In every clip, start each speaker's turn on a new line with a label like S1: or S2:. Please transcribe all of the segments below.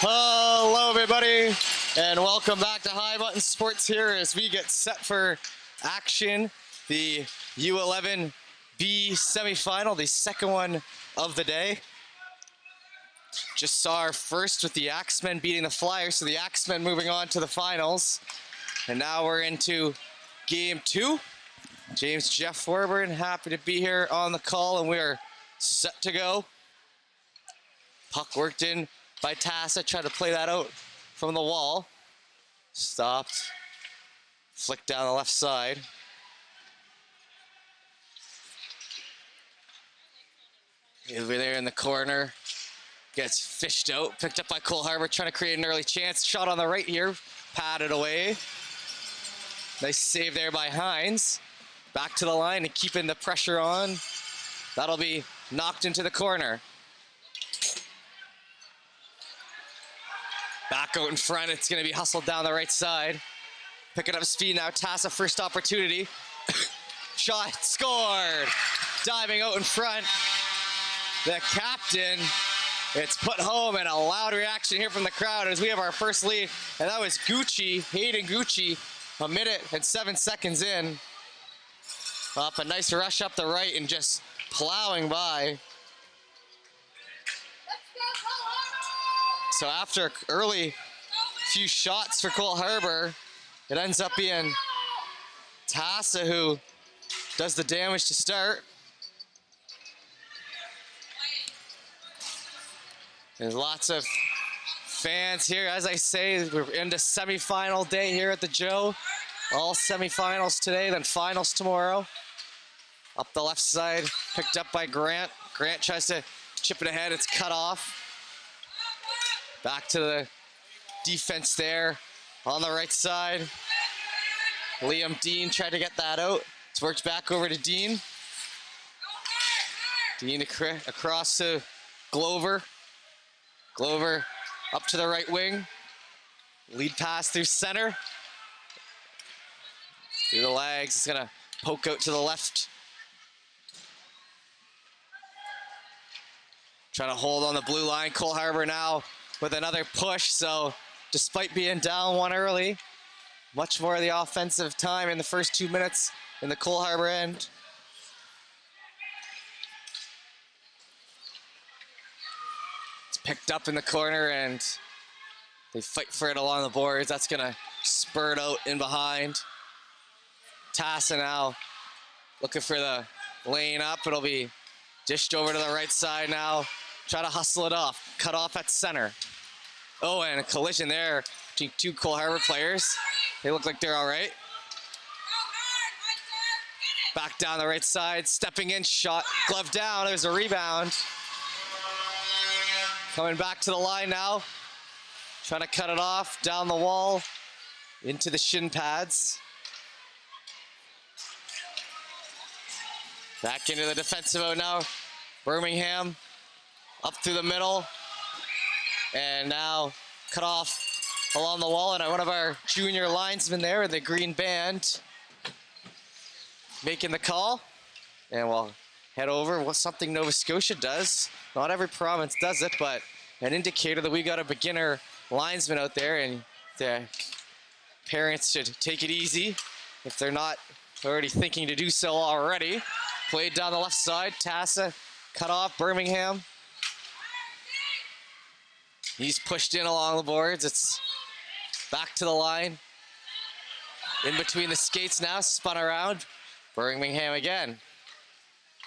S1: Hello everybody, and welcome back to High Button Sports here as we get set for action. The U11B semifinal, the second one of the day. Just saw our first with the Axemen beating the Flyers, so the Axemen moving on to the finals. And now we're into game two. James Jeff Warburton, happy to be here on the call, and we are set to go. Puck worked in by TASA, tried to play that out from the wall. Stopped. Flicked down the left side. Over there in the corner. Gets fished out. Picked up by Cole Harbour, trying to create an early chance. Shot on the right here. Patted away. Nice save there by Hines. Back to the line and keeping the pressure on. That'll be knocked into the corner. Back out in front, it's going to be hustled down the right side. Picking up speed now, TASA first opportunity. Shot, scored! Diving out in front. The captain, it's put home, and a loud reaction here from the crowd as we have our first lead. And that was Gucci, Hayden Gucci, 1 minute and 7 seconds in. Off a nice rush up the right and just plowing by. So after early few shots for Cole Harbour, it ends up being TASA who does the damage to start. There's lots of fans here. As I say, we're into semifinal day here at the Joe. All semifinals today, then finals tomorrow. Up the left side, picked up by Grant. Grant tries to chip it ahead, it's cut off. Back to the defense there on the right side. Liam Dean tried to get that out. It's worked back over to Dean. Dean across to Glover. Glover up to the right wing. Lead pass through center. Through the legs, it's gonna poke out to the left. Trying to hold on the blue line. Cole Harbour now with another push, so despite being down one early, much more of the offensive time in the first 2 minutes in the Cole Harbour end. It's picked up in the corner and they fight for it along the boards. That's gonna spurt out in behind. TASA now looking for the lane up. It'll be dished over to the right side now. Try to hustle it off. Cut off at center. Oh, and a collision there between two Cole Harbour players. They look like they're all right. Back down the right side. Stepping in, shot. Glove down. There's a rebound. Coming back to the line now. Trying to cut it off. Down the wall. Into the shin pads. Back into the defensive mode now. Birmingham up through the middle. And now cut off along the wall. And one of our junior linesmen there in the green band making the call. And we'll head over. What's something Nova Scotia does. Not every province does it, but an indicator that we got a beginner linesman out there, and the parents should take it easy if they're not already thinking to do so already. Played down the left side. TASA cut off. Birmingham. He's pushed in along the boards. It's back to the line. In between the skates now. Spun around. Birmingham again.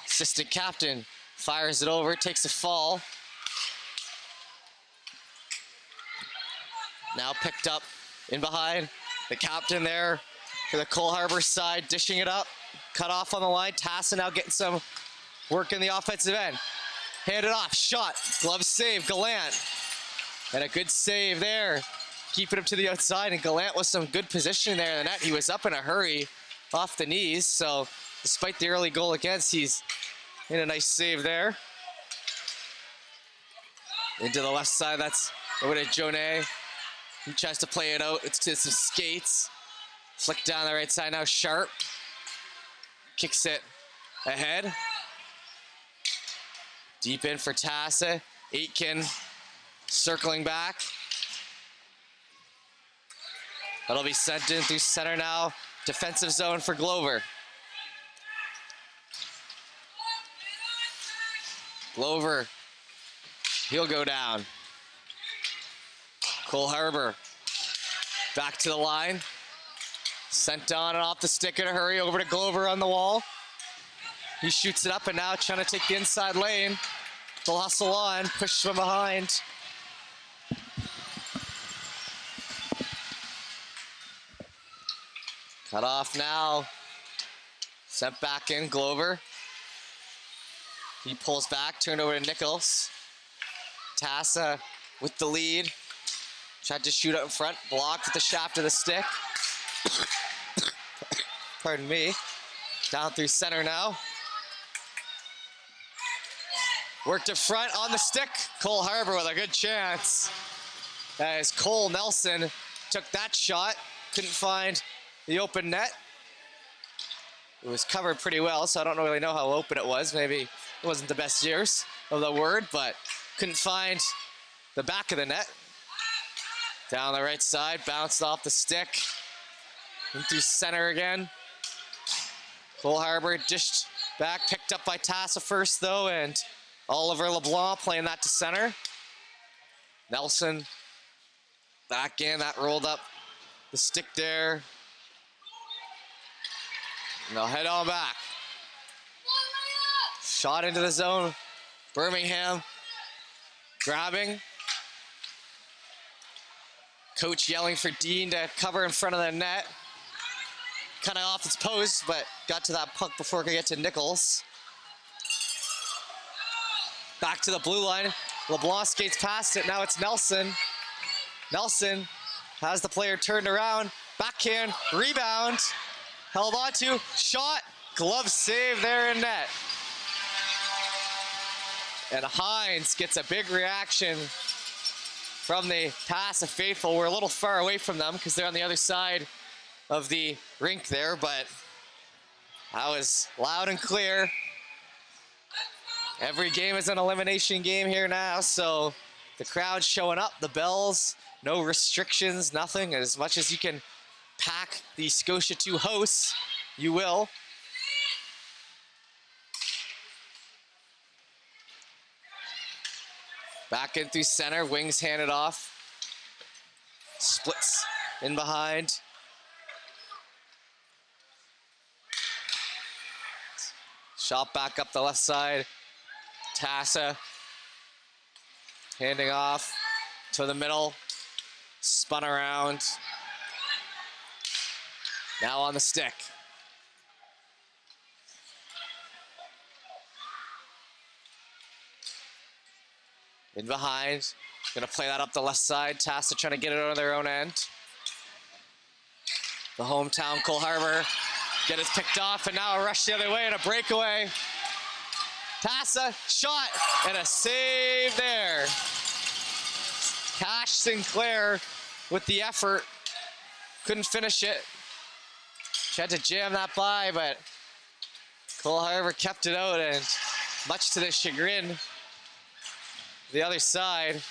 S1: Assistant captain fires it over. Takes a fall. Now picked up in behind. The captain there for the Cole Harbour side. Dishing it up. Cut off on the line. TASA now getting some work in the offensive end. Handed off. Shot. Glove save. Gallant. And a good save there. Keeping him to the outside. And Gallant with some good position there in the net. He was up in a hurry off the knees. So despite the early goal against, he's in a nice save there. Into the left side. That's over to Jonet. He tries to play it out. It's to some skates. Flick down the right side now. Sharp. Kicks it ahead. Deep in for TASA. Aitken circling back. That'll be sent in through center now. Defensive zone for Glover. Glover, he'll go down. Cole Harbor, back to the line. Sent on and off the stick in a hurry, over to Glover on the wall. He shoots it up and now trying to take the inside lane. They'll hustle on, push from behind. Cut off now. Sent back in, Glover. He pulls back, turned over to Nichols. TASA with the lead. Tried to shoot out in front, blocked with the shaft of the stick. Pardon me. Down through center now. Worked in front on the stick. Cole Harbor with a good chance. As Cole Nelson took that shot. Couldn't find the open net. It was covered pretty well, so I don't really know how open it was. Maybe it wasn't the best use of the word, but couldn't find the back of the net. Down the right side, bounced off the stick. Into center again. Cole Harbor dished back, picked up by TASA first though, and Oliver LeBlanc playing that to center. Nelson back in, that rolled up the stick there. And they'll head on back. Shot into the zone. Birmingham grabbing. Coach yelling for Dean to cover in front of the net. Kind of off its post, but got to that puck before it could get to Nichols. Back to the blue line. LeBlanc skates past it. Now it's Nelson. Nelson has the player turned around. Backhand, rebound. Held on to, shot, glove save there in net. And Hines gets a big reaction from the TASA faithful. We're a little far away from them because they're on the other side of the rink there, but that was loud and clear. Every game is an elimination game here now, so the crowd's showing up, the bells, no restrictions, nothing. As much as you can pack the Scotia 2 hosts, you will. Back in through center, wings handed off. Splits in behind. Shot back up the left side. TASA handing off to the middle. Spun around. Now on the stick. In behind. Gonna play that up the left side. TASA trying to get it on their own end. The hometown Cole Harbor get it picked off, and now a rush the other way and a breakaway. TASA shot and a save there. Cash Sinclair with the effort. Couldn't finish it. Tried to jam that by, but Cole Harbor kept it out, and much to the chagrin the other side,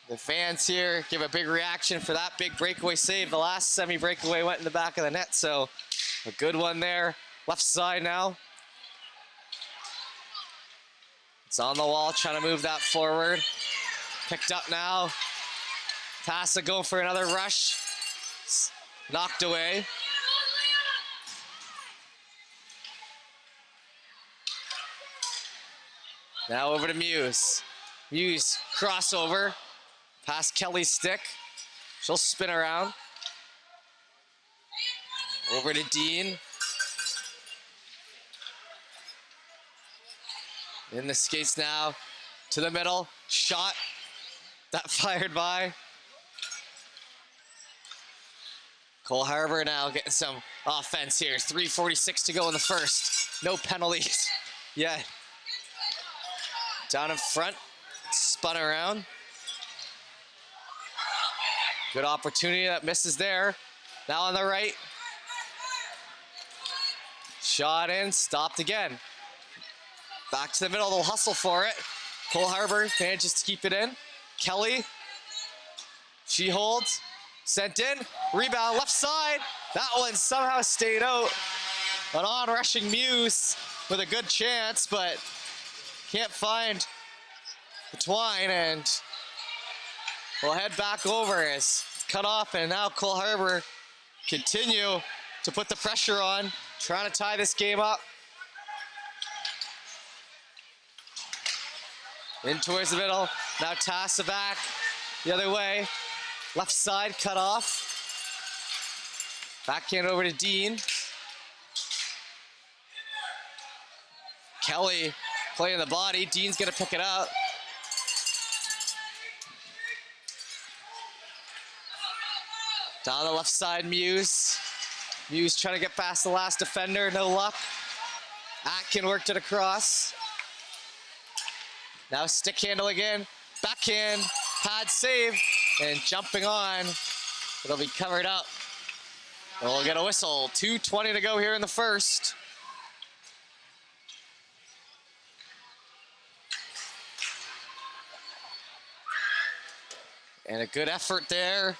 S1: the fans here give a big reaction for that big breakaway save. The last semi-breakaway went in the back of the net, so a good one there. Left side now. It's on the wall, trying to move that forward. Picked up now. TASA going for another rush. Knocked away. Now over to Muse. Muse crossover. Past Kelly's stick. She'll spin around. Over to Dean. In the skates now. To the middle. Shot. That fired by. Cole Harbor now getting some offense here. 3:46 to go in the first. No penalties yet. Down in front, spun around. Good opportunity that misses there. Now on the right. Shot in, stopped again. Back to the middle, they'll hustle for it. Cole Harbor manages to keep it in. Kelly, she holds. Sent in, rebound left side. That one somehow stayed out. An on-rushing Muse with a good chance, but can't find the twine, and we'll head back over as it's cut off, and now Cole Harbour continue to put the pressure on, trying to tie this game up. In towards the middle, now TASA back the other way. Left side cut off. Backhand over to Dean. Kelly playing the body. Dean's gonna pick it up. Down the left side, Muse. Muse trying to get past the last defender, no luck. Atkin worked it across. Now stick handle again. Backhand, pad save, and jumping on. It'll be covered up. And we'll get a whistle. 2:20 to go here in the first. And a good effort there.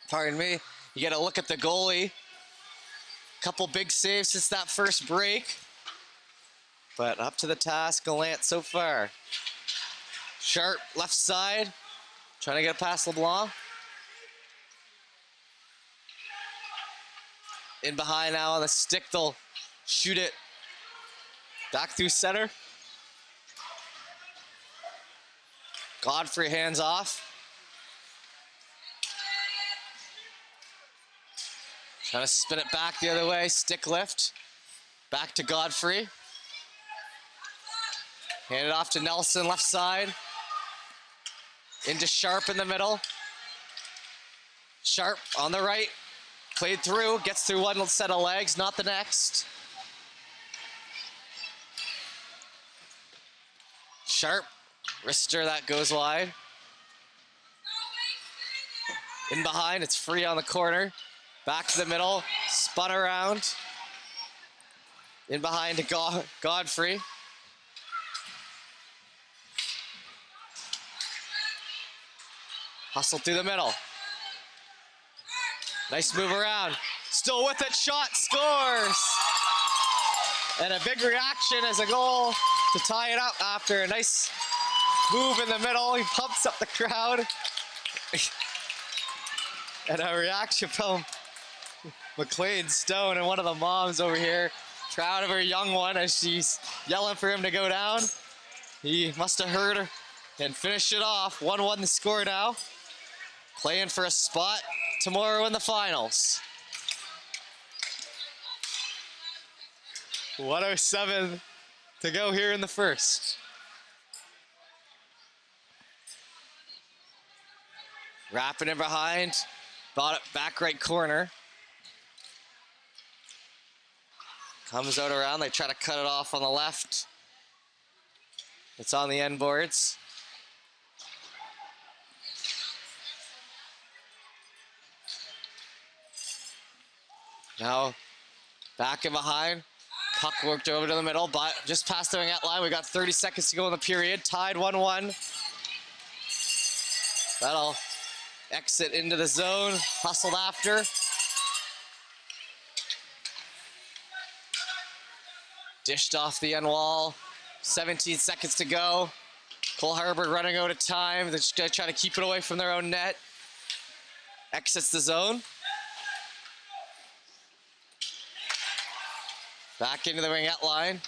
S1: Pardon me. You get a look at the goalie. Couple big saves since that first break. But up to the task, Gallant so far. Sharp, left side. Trying to get past LeBlanc. In behind now on the stick, they'll shoot it back through center. Godfrey hands off. Trying to spin it back the other way, stick lift. Back to Godfrey. Hand it off to Nelson, left side. Into Sharp in the middle. Sharp on the right. Played through, gets through one set of legs, not the next. Sharp, wrister that goes wide. In behind, it's free on the corner. Back to the middle, spun around. In behind to Godfrey. Hustle through the middle. Nice move around. Still with it, shot, scores! And a big reaction as a goal to tie it up after a nice move in the middle. He pumps up the crowd. And a reaction from McLean Stone, and one of the moms over here, proud of her young one as she's yelling for him to go down. He must have heard her and finished it off. 1-1 the score now. Playing for a spot tomorrow in the finals. 1:07 to go here in the first. Wrapping it behind, back right corner. Comes out around, they try to cut it off on the left. It's on the end boards. Now, back and behind. Puck worked over to the middle, but just past the ringette line. We got 30 seconds to go in the period. Tied 1-1. That'll exit into the zone. Hustled after. Dished off the end wall. 17 seconds to go. Cole Harbour running out of time. They're just going to try to keep it away from their own net. Exits the zone. Back into the ringette line.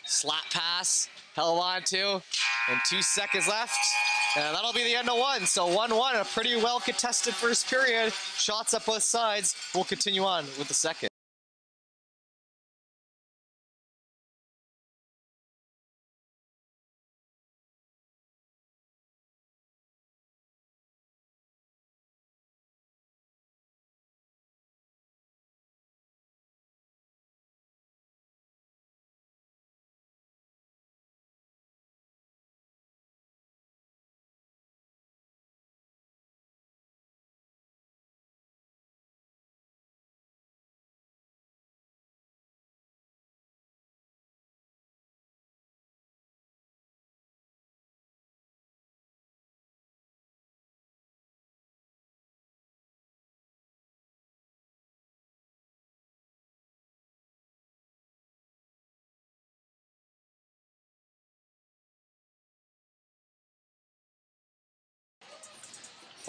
S1: Slap pass. Held on to. And 2 seconds left. And that'll be the end of one. So 1-1, a pretty well contested first period. Shots up both sides. We'll continue on with the second.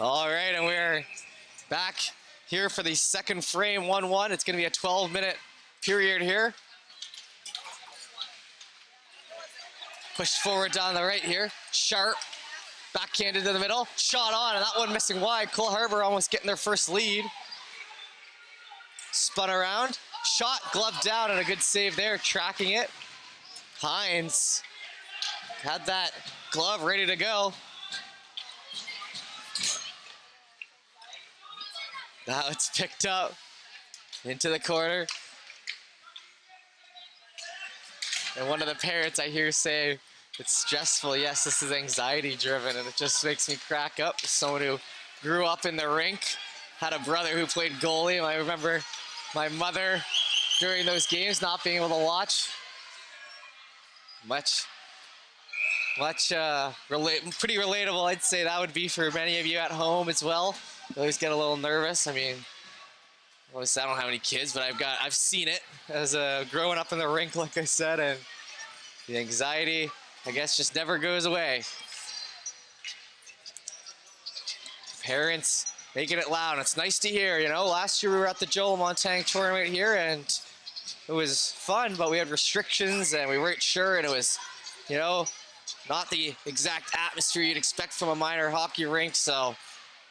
S1: All right, and we're back here for the second frame, 1-1. It's going to be a 12-minute period here. Pushed forward down the right here. Sharp, backhanded to the middle. Shot on, and that one missing wide. Cole Harbour almost getting their first lead. Spun around. Shot, glove down, and a good save there, tracking it. Hines had that glove ready to go. Now it's picked up into the corner. And one of the parents I hear say, it's stressful. Yes, this is anxiety driven, and it just makes me crack up. As someone who grew up in the rink, had a brother who played goalie, and I remember my mother during those games not being able to watch. Pretty relatable, I'd say that would be for many of you at home as well. You always get a little nervous. I mean, obviously I don't have any kids, but I've seen it as growing up in the rink, like I said, and the anxiety, I guess, just never goes away. Parents making it loud. It's nice to hear, you know. Last year we were at the Joel Montang tournament here, and it was fun, but we had restrictions and we weren't sure, and it was, you know, not the exact atmosphere you'd expect from a minor hockey rink. So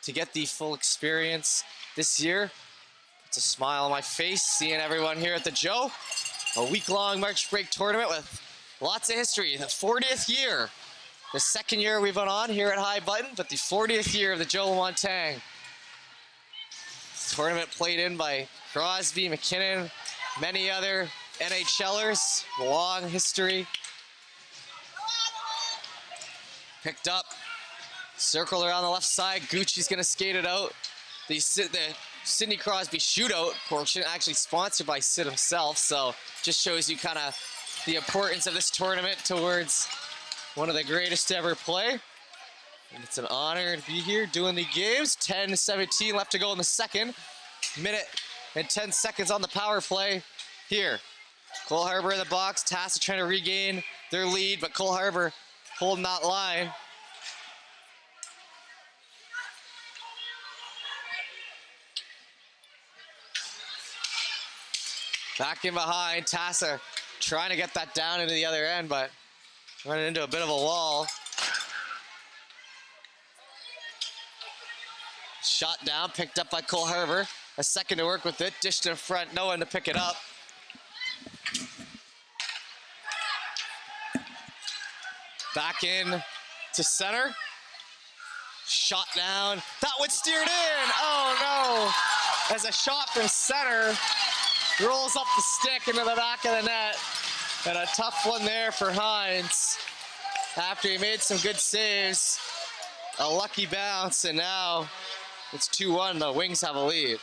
S1: to get the full experience this year, it's a smile on my face seeing everyone here at the Joe. A week-long March break tournament with lots of history. The 40th year. The second year we've been on here at High Button, but the 40th year of the Joe Montang. Tournament played in by Crosby, McKinnon, many other NHLers. Long history. Picked up. Circle around the left side. Gucci's going to skate it out. The Sidney Crosby shootout portion actually sponsored by Sid himself, so just shows you kind of the importance of this tournament towards one of the greatest to ever play. And it's an honor to be here doing the games. 10-17 left to go in the second. Minute and 10 seconds on the power play here. Cole Harbour in the box. TASA trying to regain their lead, but Cole Harbour holding that line. Back in behind, TASA trying to get that down into the other end, but running into a bit of a wall. Shot down, picked up by Cole Harbour. A second to work with it, dished in front, no one to pick it up. Back in to center. Shot down, that one steered in! Oh no! As a shot from center, rolls up the stick into the back of the net. And a tough one there for Hines. After he made some good saves. A lucky bounce, and now it's 2-1. The Wings have a lead.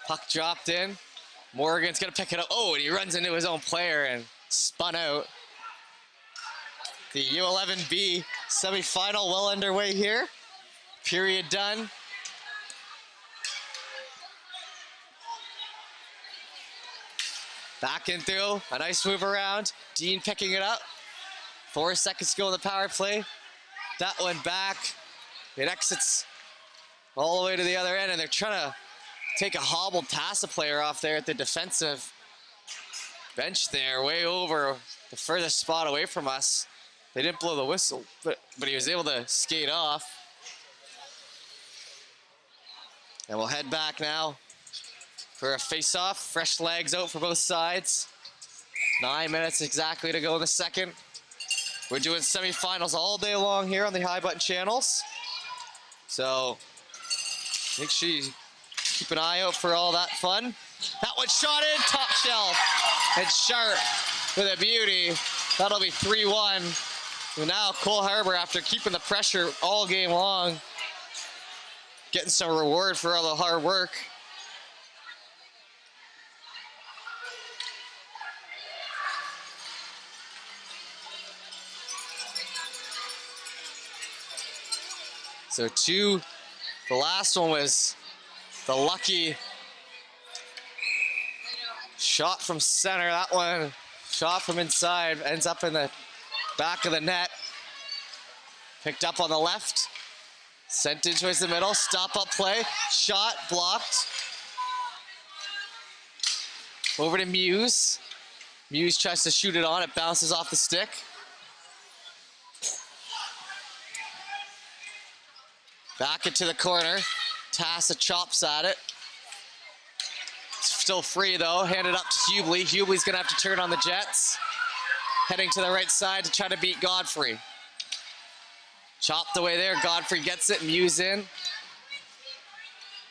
S1: Puck dropped in. Morgan's gonna pick it up. Oh, and he runs into his own player and spun out. The U11B semifinal well underway here. Period done. Back in through, a nice move around. Dean picking it up. 4 seconds to go in the power play. That one back. It exits all the way to the other end, and they're trying to take a hobbled TASA player off there at the defensive bench there, way over the furthest spot away from us. They didn't blow the whistle, but he was able to skate off. And we'll head back now for a face-off. Fresh legs out for both sides. 9 minutes exactly to go in the second. We're doing semifinals all day long here on the High Button channels. So make sure you keep an eye out for all that fun. That one shot in, top shelf. And Sharp with a beauty. That'll be 3-1. And now Cole Harbour, after keeping the pressure all game long, getting some reward for all the hard work. So two, the last one was the lucky shot from center. That one, shot from inside, ends up in the back of the net. Picked up on the left, sent in towards the middle, stop-up play, shot, blocked. Over to Muse. Muse tries to shoot it on, it bounces off the stick. Back into the corner. TASA chops at it. Still free though, handed up to Hubley. Hubley's gonna have to turn on the Jets. Heading to the right side to try to beat Godfrey. Chopped away there, Godfrey gets it, Muse in.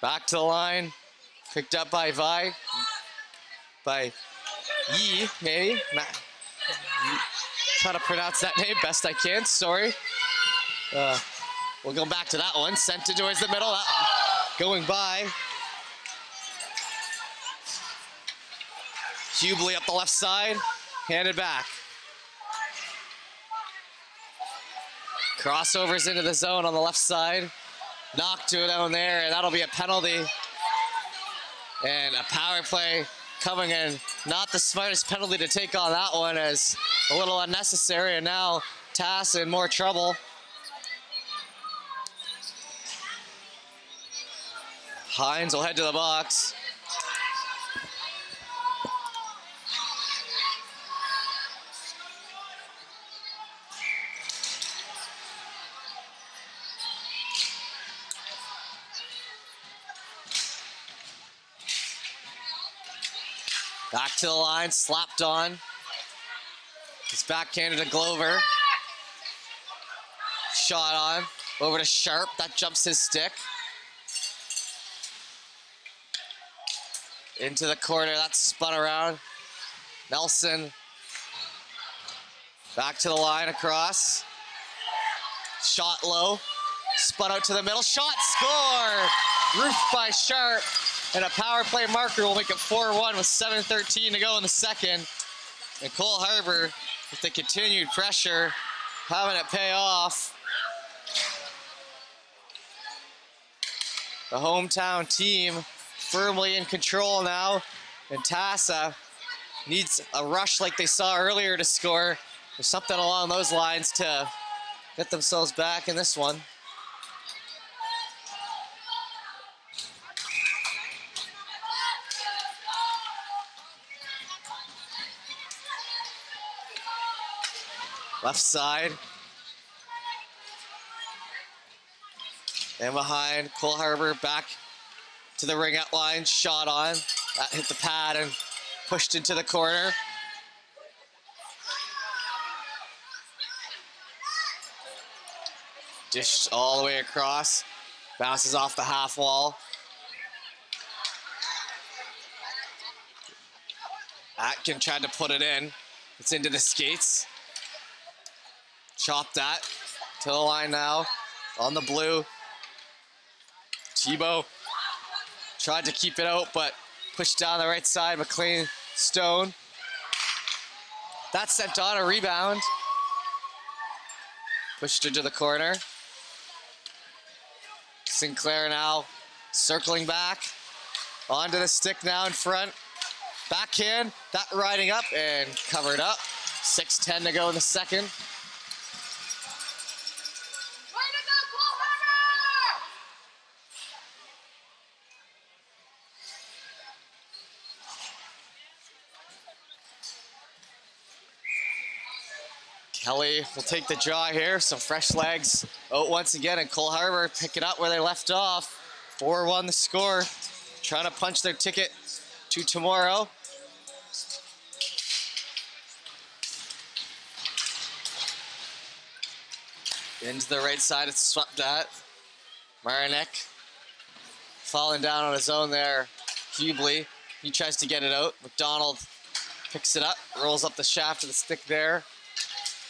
S1: Back to the line. Picked up by Yi, maybe. Trying to pronounce that name best I can, sorry. We'll go back to that one. Sent it towards the middle. Going by. Hubley up the left side. Handed back. Crossovers into the zone on the left side. Knocked to it down there, and that'll be a penalty. And a power play coming in. Not the smartest penalty to take on that one, as a little unnecessary, and now TASA in more trouble. Hines will head to the box. Back to the line, slapped on. It's backhanded to Glover. Shot on, over to Sharp, that jumps his stick. Into the corner, that's spun around. Nelson. Back to the line, across. Shot low, spun out to the middle, shot, score! Roofed by Sharp, and a power play marker will make it 4-1 with 7:13 to go in the second. And Cole Harbour, with the continued pressure, having it pay off. The hometown team firmly in control now, and TASA needs a rush like they saw earlier to score, or something along those lines to get themselves back in this one. Left side. And behind, Cole Harbour back to the ring out line, shot on. That hit the pad and pushed into the corner. Dished all the way across. Bounces off the half wall. Atkin tried to put it in. It's into the skates. Chop that to the line now. On the blue. Tebow tried to keep it out, but pushed down the right side. McLean Stone. That's sent on a rebound. Pushed into the corner. Sinclair now circling back. Onto the stick now in front. Backhand, that riding up and covered up. 6:10 to go in the second. Kelly will take the draw here. Some fresh legs out once again, and Cole Harbour pick it up where they left off. 4-1 the score. Trying to punch their ticket to tomorrow. Into the right side, it's swept at. Marinek falling down on his own there. Hubley, he tries to get it out. McDonald picks it up, rolls up the shaft of the stick there.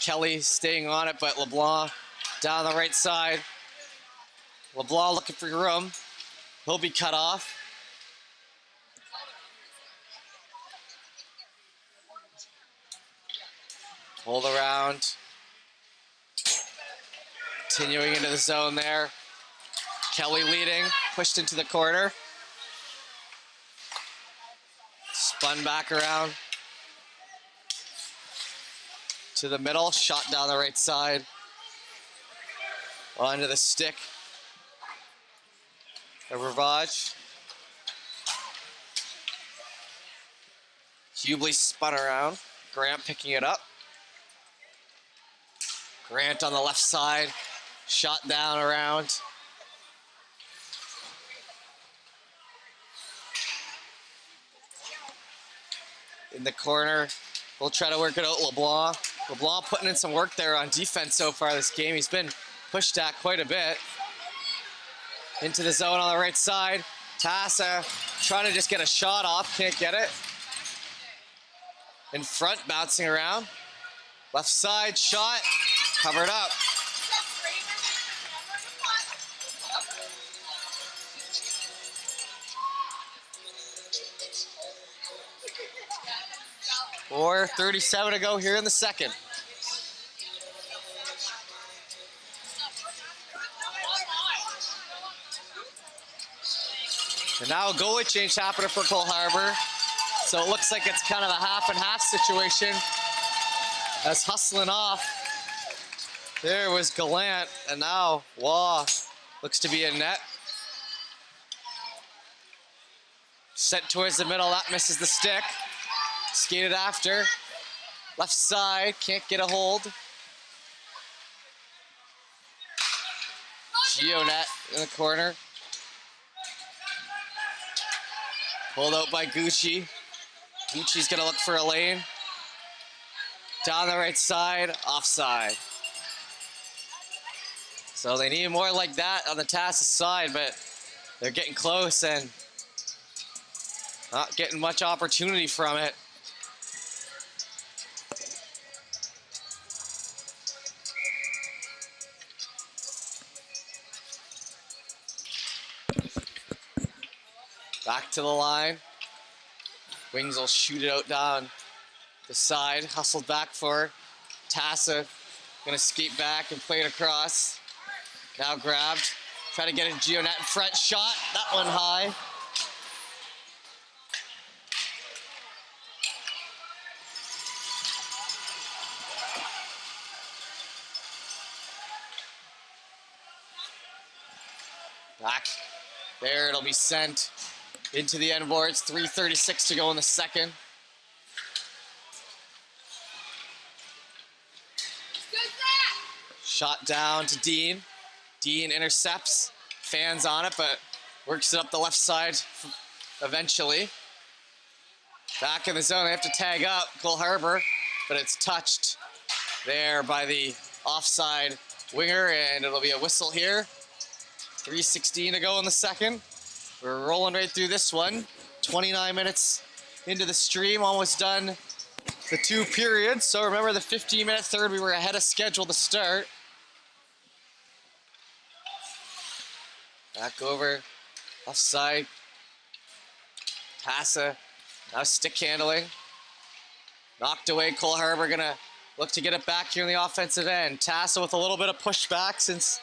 S1: Kelly staying on it, but LeBlanc down the right side. LeBlanc looking for room. He'll be cut off. Pulled around. Continuing into the zone there. Kelly leading, pushed into the corner. Spun back around to the middle, shot down the right side. Onto the stick. A Ravage. Hubley spun around. Grant picking it up. Grant on the left side. Shot down around. In the corner. We'll try to work it out, LeBlanc. LeBlanc putting in some work there on defense so far this game. He's been pushed at quite a bit. Into the zone on the right side. TASA trying to just get a shot off. Can't get it. In front, bouncing around. Left side, shot. Covered up. Or 37 to go here in the second. And now a goalie change happening for Cole Harbour. So it looks like it's kind of a half and half situation. As hustling off. There was Gallant, and now Waugh looks to be in net. Sent towards the middle, that misses the stick. Skated after. Left side, can't get a hold. Geo-net in the corner. Pulled out by Gucci. Gucci's gonna look for a lane. Down the right side, offside. So they need more like that on the TASA side, but they're getting close and not getting much opportunity from it. Back to the line. Wings will shoot it out down the side. Hustled back for TASA. Gonna skate back and play it across. Now grabbed. Try to get a Geo-net in front. Shot. That one high. Back. There, it'll be sent into the end boards. 3:36 to go in the second. Shot down to Dean. Dean intercepts, fans on it, but works it up the left side eventually. Back in the zone, they have to tag up Cole Harbour, but it's touched there by the offside winger, and it'll be a whistle here. 3:16 to go in the second. We're rolling right through this one. 29 minutes into the stream, almost done the 2 periods. So remember the 15-minute third, we were ahead of schedule to start. Back over, left side. TASA, now stick handling. Knocked away, Cole Harbour gonna look to get it back here in the offensive end. TASA with a little bit of pushback since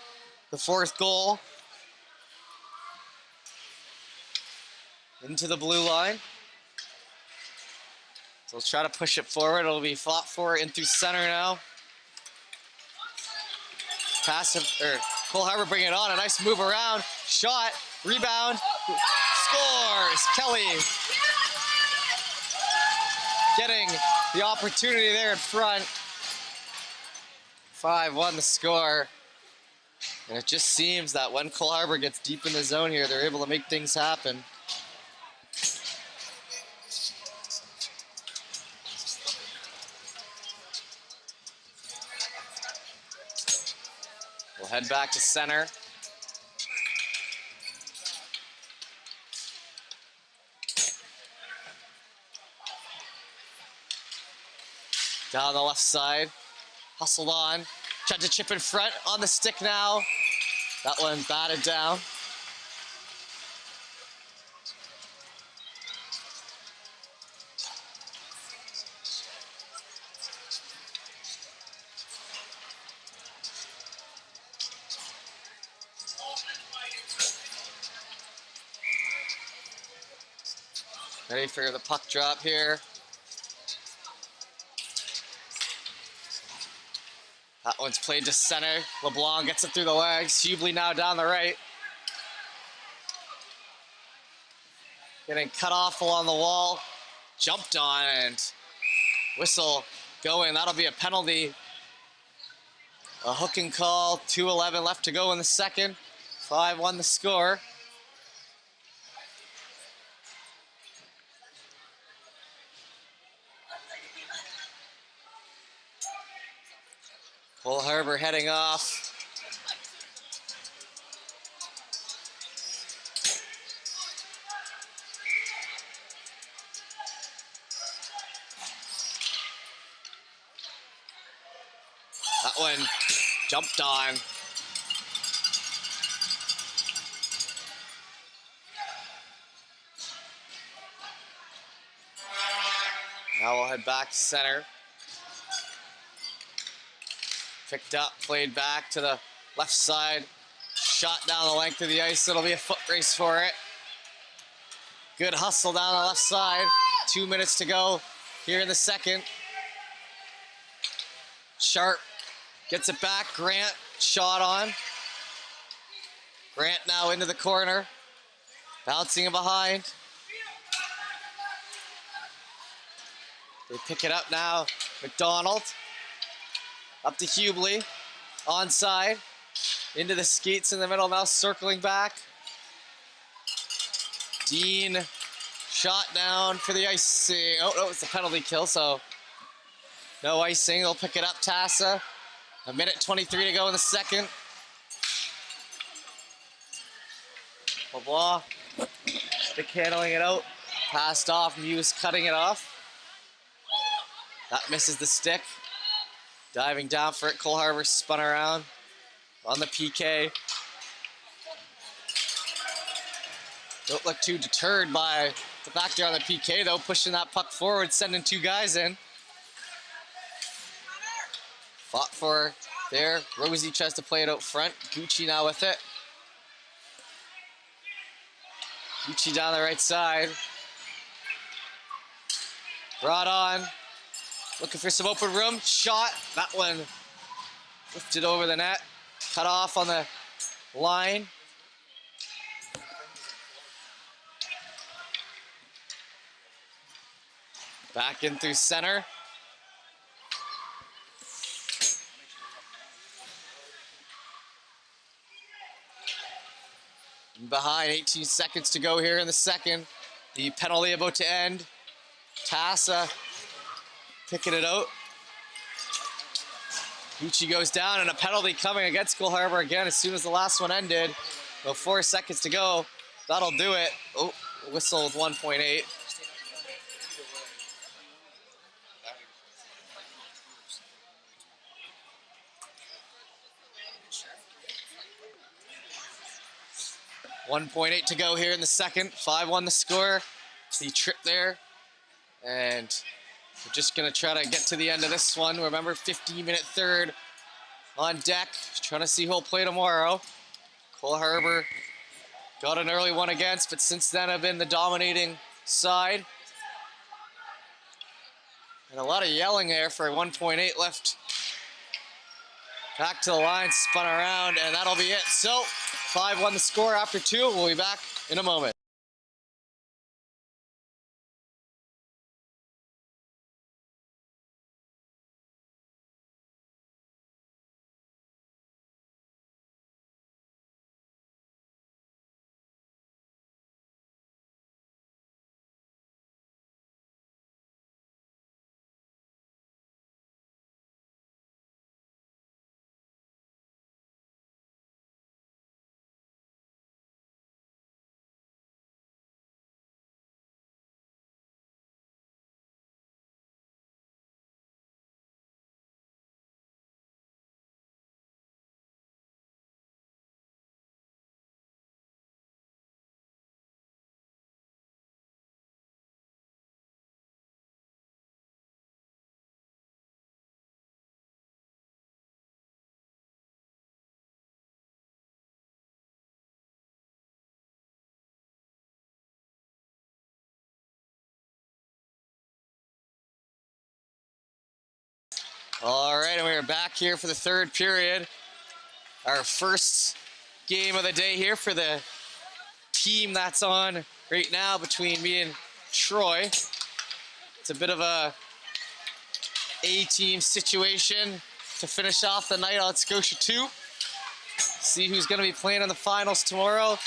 S1: the 4th goal. Into the blue line. So we'll try to push it forward. It'll be fought for in through center now. Cole Harbour bringing it on. A nice move around. Shot. Rebound. Scores. Kelly getting the opportunity there in front. 5-1 the score. And it just seems that when Cole Harbour gets deep in the zone here, they're able to make things happen. We'll head back to center. Down the left side. Hustled on. Tried to chip in front on the stick now. That one batted down. Ready for the puck drop here. That one's played to center. LeBlanc gets it through the legs. Hubley now down the right. Getting cut off along the wall. Jumped on and whistle going. That'll be a penalty. A hooking call. 2:11 left to go in the second. 5-1 the score. Cole Harbour heading off. That one jumped on. Now we'll head back to center. Picked up, played back to the left side. Shot down the length of the ice. It'll be a foot race for it. Good hustle down the left side. 2 minutes to go here in the second. Sharp gets it back. Grant shot on. Grant now into the corner. Bouncing it behind. They pick it up now. McDonald. Up to Hubley. Onside. Into the skates in the middle, now circling back. Dean shot down for the icing. Oh, no, it's a penalty kill, so no icing. They'll pick it up, TASA. 1:23 to go in the second. LeBlanc stick handling it out. Passed off, Muse cutting it off. That misses the stick. Diving down for it, Cole Harbour spun around on the PK. Don't look too deterred by the fact they're on the PK though, pushing that puck forward, sending two guys in. Fought for there. Rosie tries to play it out front. Gucci now with it. Gucci down the right side. Brought on. Looking for some open room. Shot. That one lifted over the net. Cut off on the line. Back in through center. Behind, 18 seconds to go here in the second. The penalty about to end. TASA picking it out. Gucci goes down and a penalty coming against Cole Harbour again as soon as the last one ended. Well, 4 seconds to go. That'll do it. Oh, whistle with 1.8. .8 to go here in the second. 5-1 the score. The trip there. And we're just going to try to get to the end of this one. Remember, 15-minute third on deck. Trying to see who'll play tomorrow. Cole Harbour got an early one against, but since then have been the dominating side. And a lot of yelling there for 1.8 left. Back to the line, spun around, and that'll be it. So, 5-1 the score after 2. We'll be back in a moment. All right, and we are back here for the third period. Our first game of the day here for the team that's on right now between me and Troy. It's a bit of a A-team situation to finish off the night on Scotia 2. See who's going to be playing in the finals tomorrow.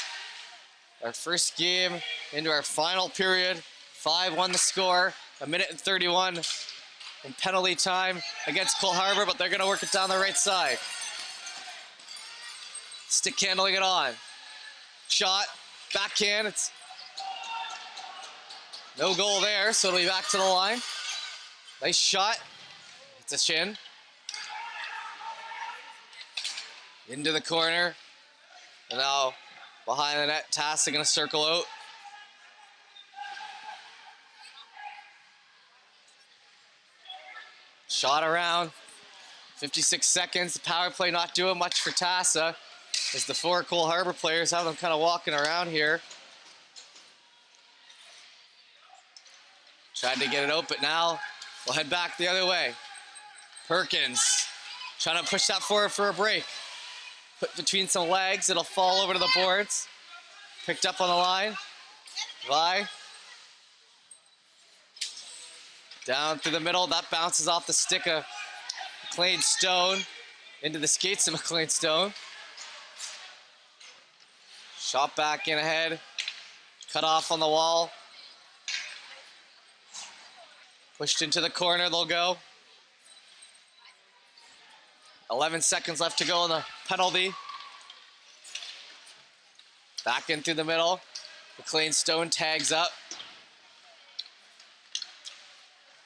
S1: Our first game into our final period. 5-1 the score, 1:31 in penalty time against Cole Harbour, but they're going to work it down the right side. Stick handling it on. Shot, backhand. It's no goal there, so it'll be back to the line. Nice shot. It's a shin. Into the corner. And now behind the net, TASA going to circle out. Shot around. 56 seconds. The power play not doing much for TASA as the four Cole Harbour players have them kind of walking around here. Tried to get it open. Now we'll head back the other way. Perkins trying to push that forward for a break. Put between some legs. It'll fall over to the boards. Picked up on the line. Vi. Down through the middle. That bounces off the stick of McLean Stone into the skates of McLean Stone. Shot back in ahead. Cut off on the wall. Pushed into the corner. They'll go. 11 seconds left to go in the penalty. Back in through the middle. McLean Stone tags up.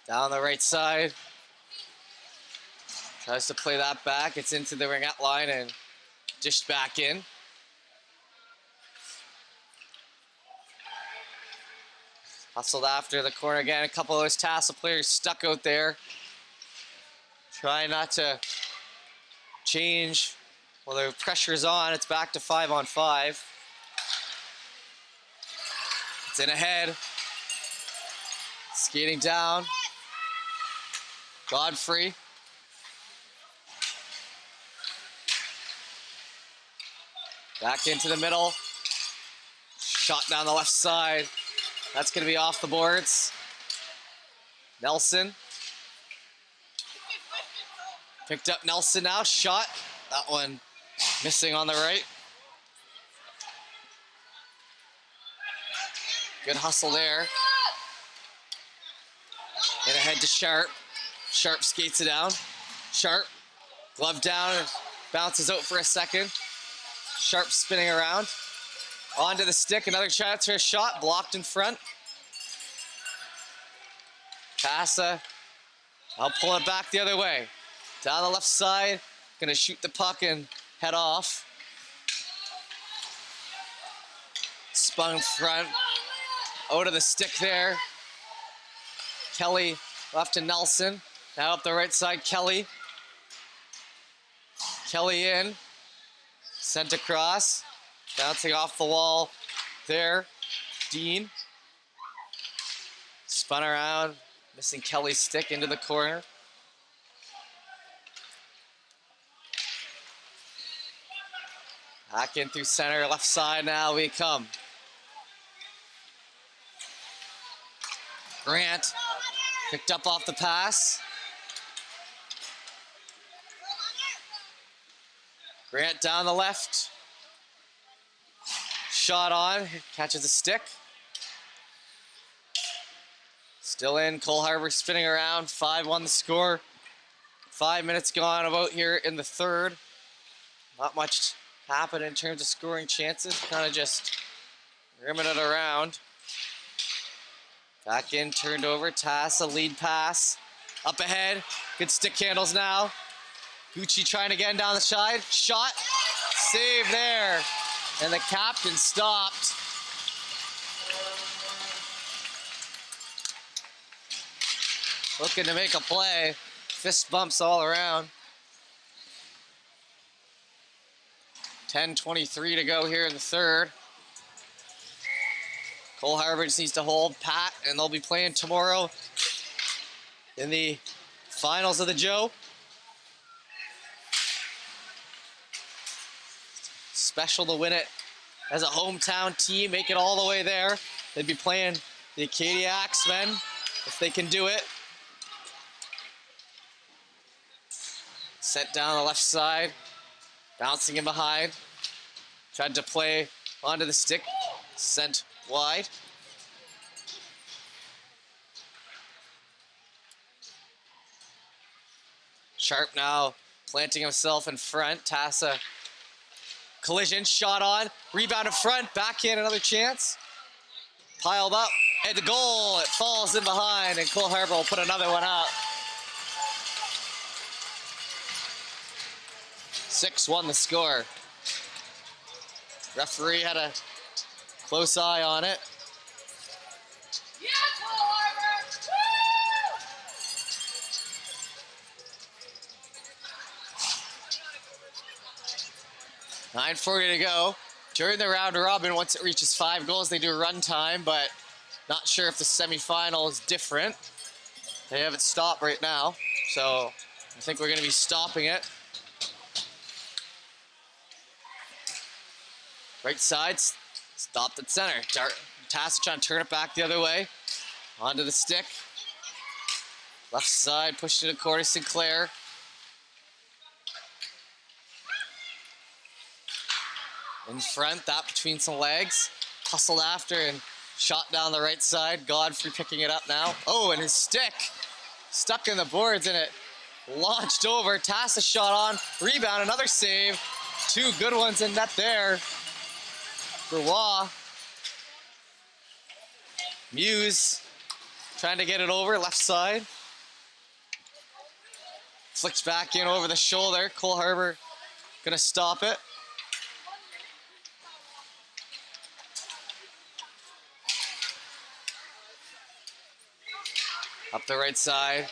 S1: Down the right side. Tries to play that back. It's into the ringette line and dished back in. Hustled after the corner again. A couple of those TASA players stuck out there. Trying not to change. Well, the pressure's on. It's back to 5-on-5. It's in ahead. Skating down. Godfrey. Back into the middle. Shot down the left side. That's going to be off the boards. Nelson. Picked up Nelson now. Shot. That one missing on the right. Good hustle there. In ahead to Sharp. Sharp skates it down. Sharp. Glove down and bounces out for a second. Sharp spinning around. Onto the stick. Another chance for a shot. Blocked in front. TASA. I'll pull it back the other way. Down the left side. Gonna shoot the puck and head off. Spun in front. Out of the stick there. Kelly left to Nelson. Now up the right side, Kelly. Kelly in. Sent across. Bouncing off the wall there. Dean. Spun around. Missing Kelly's stick into the corner. Back in through center, left side now we come. Grant picked up off the pass. Grant down the left. Shot on, catches a stick. Still in, Cole Harbour spinning around, 5-1 the score. 5 minutes gone about here in the third. Not much happened in terms of scoring chances, kind of just rimming it around. Back in, turned over, TASA, lead pass. Up ahead, good stick handles now. Gucci trying again down the side, shot, save there. And the captain stopped. Looking to make a play. Fist bumps all around. 10:23 to go here in the third. Cole Harbour just needs to hold pat, and they'll be playing tomorrow in the finals of the Joe. special to win it as a hometown team, make it all the way there. They'd be playing the Acadia Axemen if they can do it. Sent down the left side, bouncing in behind. Tried to play onto the stick, sent wide. Sharp now planting himself in front. TASA collision, shot on, rebound in front, backhand, another chance. Piled up, and the goal, it falls in behind, and Cole Harbour will put another one up. 6-1 the score. Referee had a close eye on it.
S2: Yeah, Cole Harbour!
S1: Woo! 9:40 to go. During the round robin, once it reaches 5 goals, they do a run time, but not sure if the semifinal is different. They haven't stopped right now, so I think we're going to be stopping it. Right side, stopped at center. TASA trying to turn it back the other way. Onto the stick. Left side, pushed it to corner, Sinclair. In front, that between some legs. Hustled after and shot down the right side. Godfrey picking it up now. Oh, and his stick stuck in the boards and it launched over. TASA shot on, rebound, another save. 2 good ones in net there for Waugh. Muse trying to get it over, left side. Flicks back in over the shoulder. Cole Harbour gonna stop it. Up the right side.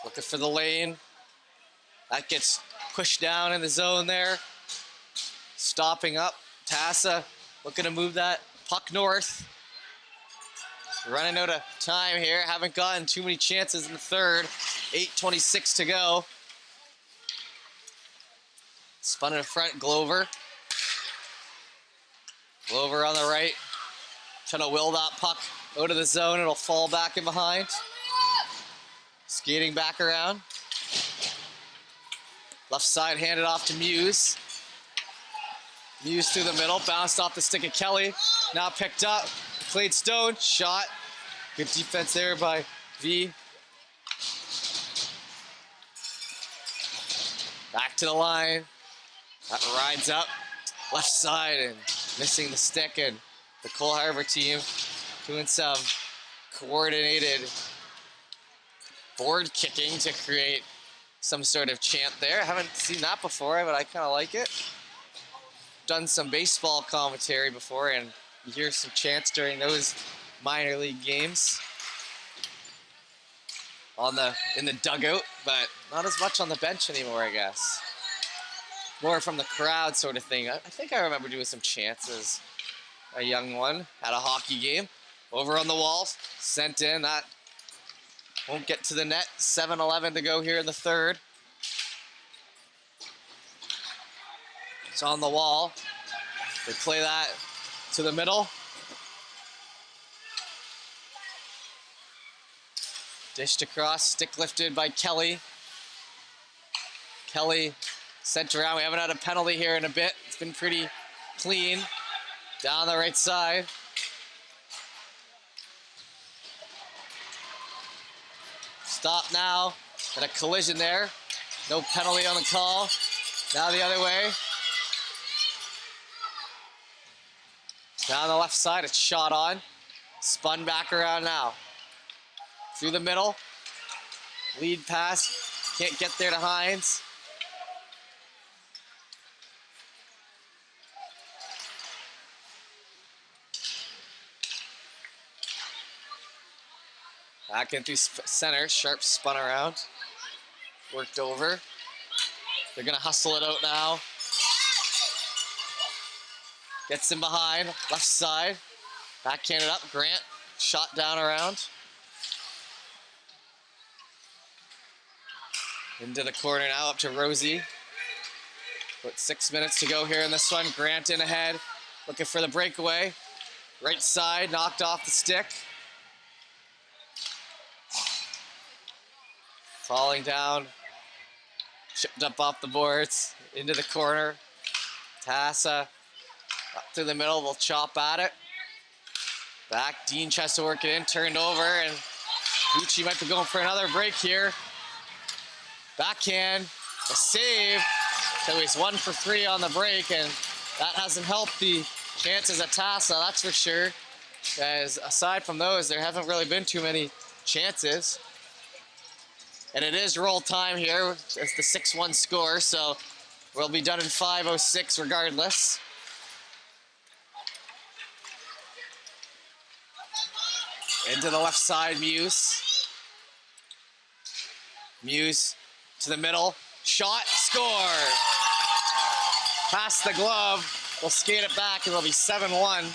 S1: Looking for the lane. That gets pushed down in the zone there. Stopping up. TASA looking to move that puck north. Running out of time here. Haven't gotten too many chances in the third. 8:26 to go. Spun in front, Glover. Glover on the right. Trying to will that puck out of the zone. It'll fall back in behind. Skating back around. Left side handed off to Muse. Muse through the middle, bounced off the stick of Kelly. Now picked up. Clade Stone, shot. Good defense there by V. Back to the line. That rides up. Left side and missing the stick, and the Cole Harbour team doing some coordinated board kicking to create some sort of chant there. I haven't seen that before, but I kind of like it. Done some baseball commentary before, and you hear some chants during those minor league games in the dugout, but not as much on the bench anymore, I guess. More from the crowd sort of thing. I think I remember doing some chants as a young one at a hockey game. Over on the wall, sent in. That won't get to the net. 7:11 to go here in the third. It's on the wall. They play that to the middle. Dished across, stick lifted by Kelly. Kelly sent around. We haven't had a penalty here in a bit. It's been pretty clean. Down the right side. Stop now. Got a collision there. No penalty on the call. Now the other way. Down the left side, it's shot on. Spun back around now. Through the middle. Lead pass. Can't get there to Hines. Back in through center. Sharp spun around. Worked over. They're going to hustle it out now. Gets in behind, left side. Backhanded up, Grant. Shot down around. Into the corner now, up to Rosie. About 6 minutes to go here in this one. Grant in ahead, looking for the breakaway. Right side, knocked off the stick. Falling down, chipped up off the boards, into the corner. TASA up through the middle, will chop at it. Back, Dean tries to work it in, turned over, and Gucci might be going for another break here. Backhand, a save. So he's 1 for 3 on the break, and that hasn't helped the chances at TASA, that's for sure. As aside from those, there haven't really been too many chances. And it is roll time here. It's the 6-1 score, so we'll be done in 5:06 regardless. Into the left side, Muse. Muse to the middle. Shot, score! Past the glove. We'll skate it back and it'll be 7-1.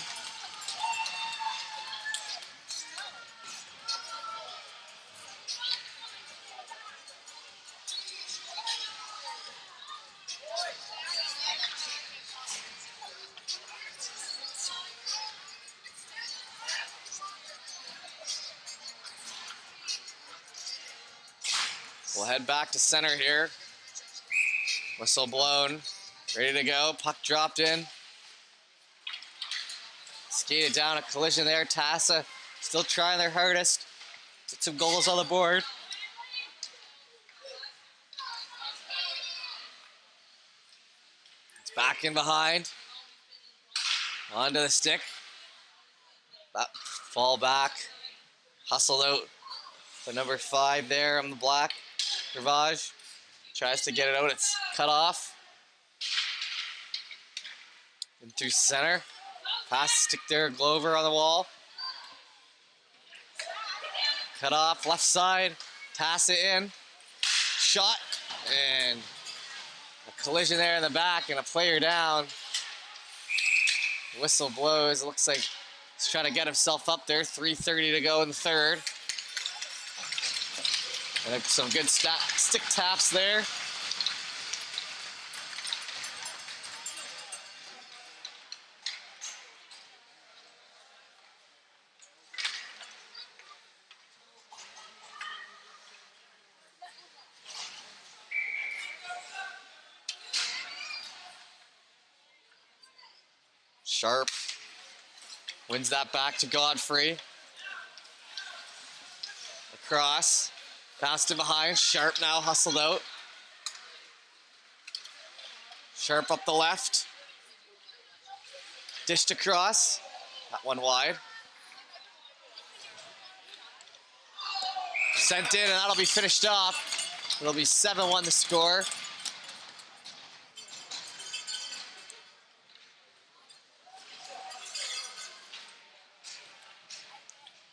S1: We'll head back to center here. Whistle blown. Ready to go. Puck dropped in. Skated down, a collision there. TASA still trying their hardest. Get some goals on the board. It's back in behind. Onto the stick. That fall back. Hustled out. The number 5 there on the black. Rivage tries to get it out. It's cut off. Into center. Pass stick there. Glover on the wall. Cut off left side. TASA in. Shot. And a collision there in the back and a player down. Whistle blows. It looks like he's trying to get himself up there. 3:30 to go in the third. And some good stick taps there. Sharp wins that back to Godfrey. Across. Passed it behind. Sharp now hustled out. Sharp up the left. Dished across. That one wide. Sent in, and that'll be finished off. It'll be 7-1 the score.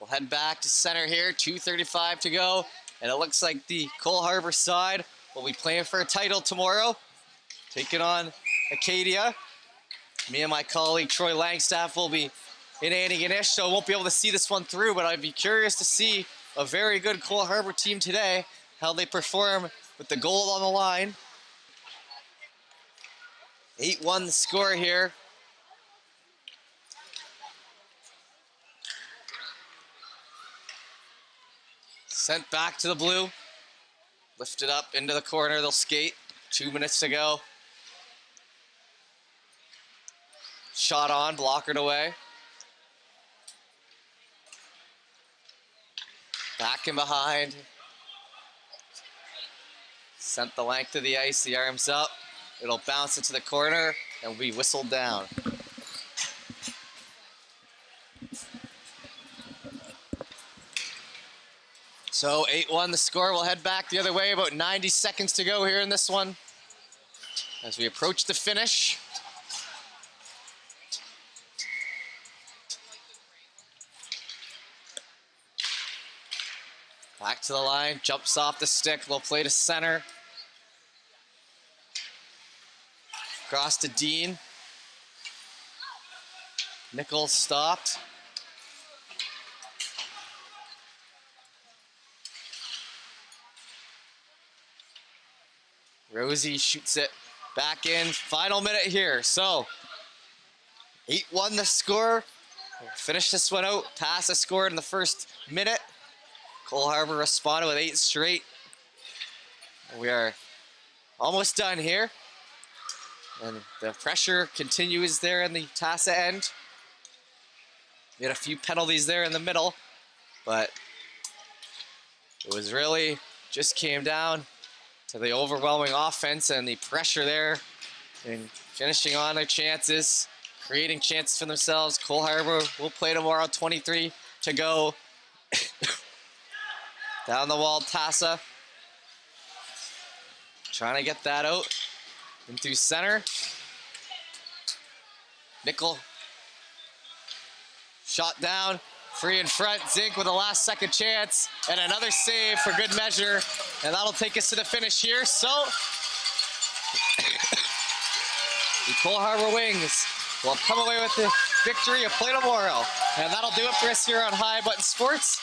S1: We'll head back to center here. 2:35 to go. And it looks like the Cole Harbour side will be playing for a title tomorrow. Taking on Acadia. Me and my colleague Troy Langstaff will be in Antigonish, so I won't be able to see this one through, but I'd be curious to see a very good Cole Harbour team today, how they perform with the goal on the line. 8-1 the score here. Sent back to the blue. Lifted up into the corner. They'll skate. 2 minutes to go. Shot on. Blockered away. Back and behind. Sent the length of the ice. The arms up. It'll bounce into the corner and will be whistled down. So 8-1 the score. We'll head back the other way. About 90 seconds to go here in this one as we approach the finish. Back to the line. Jumps off the stick. We'll play to center. Cross to Dean. Nichols stopped. Rosie shoots it back in. Final minute here. So 8-1 the score. We'll finish this one out. TASA scored in the first minute. Cole Harbour responded with 8 straight. We are almost done here. And the pressure continues there in the TASA end. We had a few penalties there in the middle, but it was really just came down to the overwhelming offense and the pressure there and finishing on their chances, creating chances for themselves. Cole Harbour will play tomorrow, 23 to go. Down the wall, TASA. Trying to get that out into center. Nickel. Shot down, free in front. Zink with a last second chance and another save for good measure. And that'll take us to the finish here. So the Cole Harbour Wings will come away with the victory of play tomorrow. And that'll do it for us here on High Button Sports.